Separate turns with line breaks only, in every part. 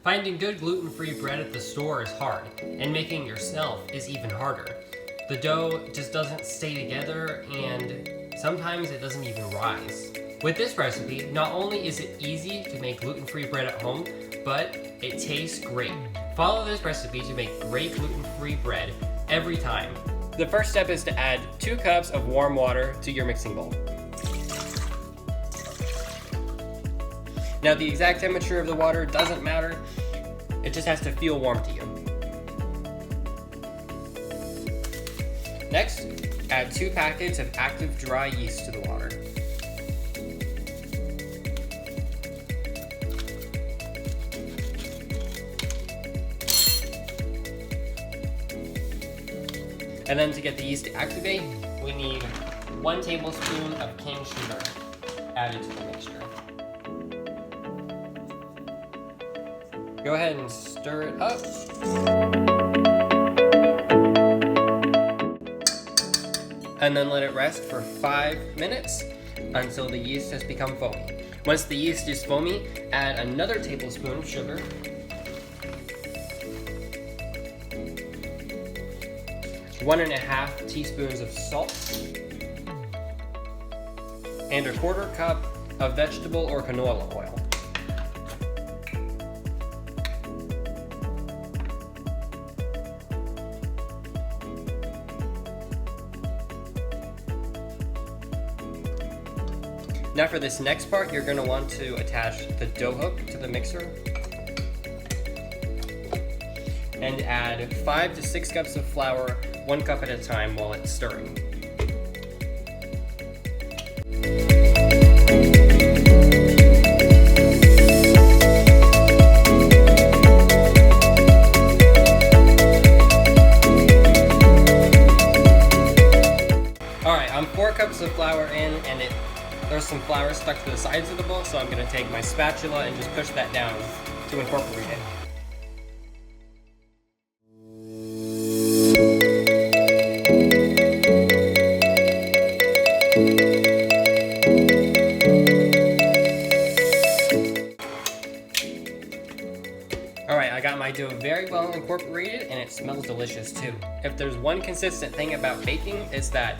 Finding good gluten-free bread at the store is hard, and making it yourself is even harder. The dough just doesn't stay together, and sometimes it doesn't even rise. With this recipe, not only is it easy to make gluten-free bread at home, but it tastes great. Follow this recipe to make great gluten-free bread every time. The first step is to add 2 cups of warm water to your mixing bowl. Now the exact temperature of the water doesn't matter, it just has to feel warm to you. Next, add 2 packets of active dry yeast to the water. And then to get the yeast to activate, we need 1 tablespoon of cane sugar added to the mixture. Go ahead and stir it up. And then let it rest for 5 minutes until the yeast has become foamy. Once the yeast is foamy, add another tablespoon of sugar, 1.5 teaspoons of salt, and 1/4 cup of vegetable or canola oil. Now for this next part, you're going to want to attach the dough hook to the mixer and add 5 to 6 cups of flour, 1 cup at a time while it's stirring. Alright, I'm 4 cups of flour in, and there's some flour stuck to the sides of the bowl, so I'm going to take my spatula and just push that down to incorporate it. Alright, I got my dough very well incorporated, and it smells delicious too. If there's one consistent thing about baking, it's that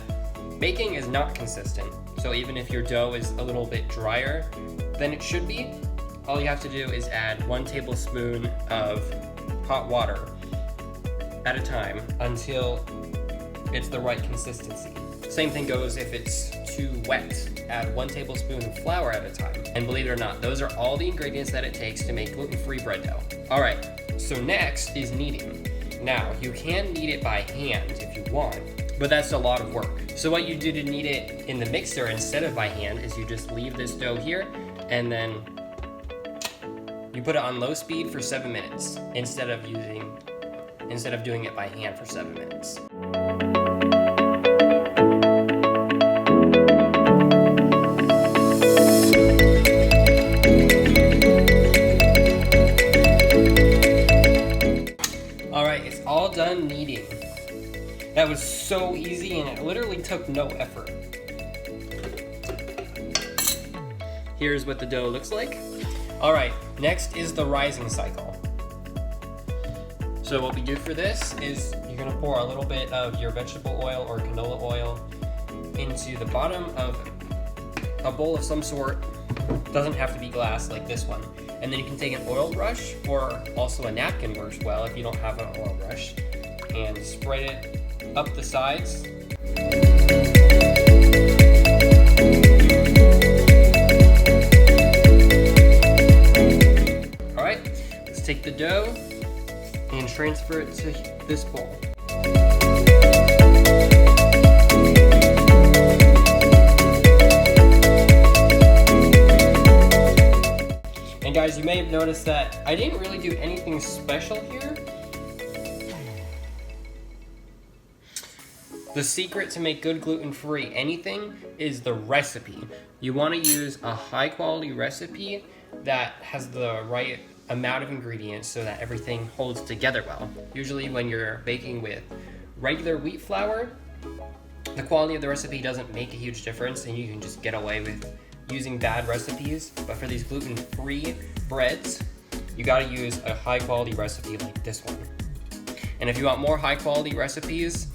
baking is not consistent. So even if your dough is a little bit drier than it should be, all you have to do is add 1 tablespoon of hot water at a time until it's the right consistency. Same thing goes if it's too wet. Add 1 tablespoon of flour at a time. And believe it or not, those are all the ingredients that it takes to make gluten-free bread dough. Alright, so next is kneading. Now, you can knead it by hand if you want, but that's a lot of work. So what you do to knead it in the mixer instead of by hand is you just leave this dough here, and then you put it on low speed for 7 minutes instead of doing it by hand for 7 minutes. Alright, it's all done kneading. That was so easy, and it literally took no effort. Here's what the dough looks like. Alright, next is the rising cycle. So what we do for this is you're going to pour a little bit of your vegetable oil or canola oil into the bottom of a bowl of some sort. Doesn't have to be glass like this one. And then you can take an oil brush, or also a napkin works well if you don't have an oil brush, and spread it up the sides. Alright, let's take the dough and transfer it to this bowl. And guys, you may have noticed that I didn't really do anything special here. The secret to make good gluten-free anything is the recipe. You want to use a high-quality recipe that has the right amount of ingredients so that everything holds together well. Usually when you're baking with regular wheat flour, the quality of the recipe doesn't make a huge difference, and you can just get away with using bad recipes. But for these gluten-free breads, you gotta use a high quality recipe like this one. And if you want more high quality recipes,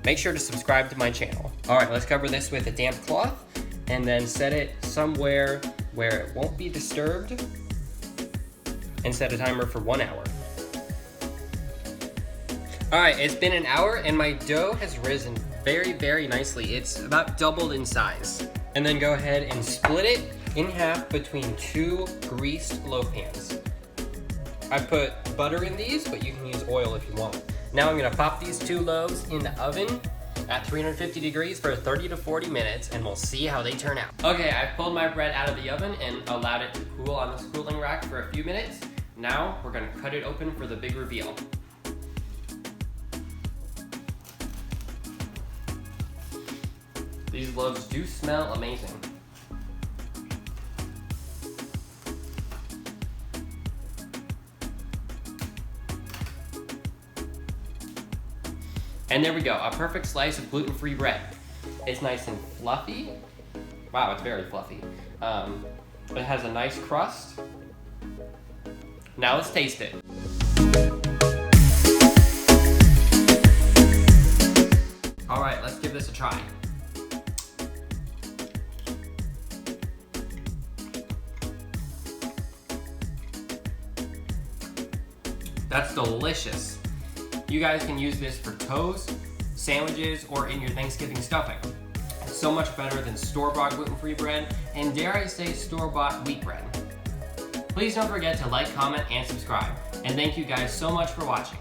make sure to subscribe to my channel. All right, let's cover this with a damp cloth and then set it somewhere where it won't be disturbed and set a timer for 1 hour. All right, it's been an hour and my dough has risen very, very nicely. It's about doubled in size. And then go ahead and split it in half between 2 greased loaf pans. I put butter in these, but you can use oil if you want. Now I'm gonna pop these 2 loaves in the oven at 350 degrees for 30 to 40 minutes, and we'll see how they turn out. Okay, I pulled my bread out of the oven and allowed it to cool on this cooling rack for a few minutes. Now we're gonna cut it open for the big reveal. These loaves do smell amazing. And there we go, a perfect slice of gluten-free bread. It's nice and fluffy. Wow, it's very fluffy. It has a nice crust. Now let's taste it. All right, let's give this a try. That's delicious. You guys can use this for toast, sandwiches, or in your Thanksgiving stuffing. It's so much better than store-bought gluten-free bread, and dare I say store-bought wheat bread. Please don't forget to like, comment, and subscribe. And thank you guys so much for watching.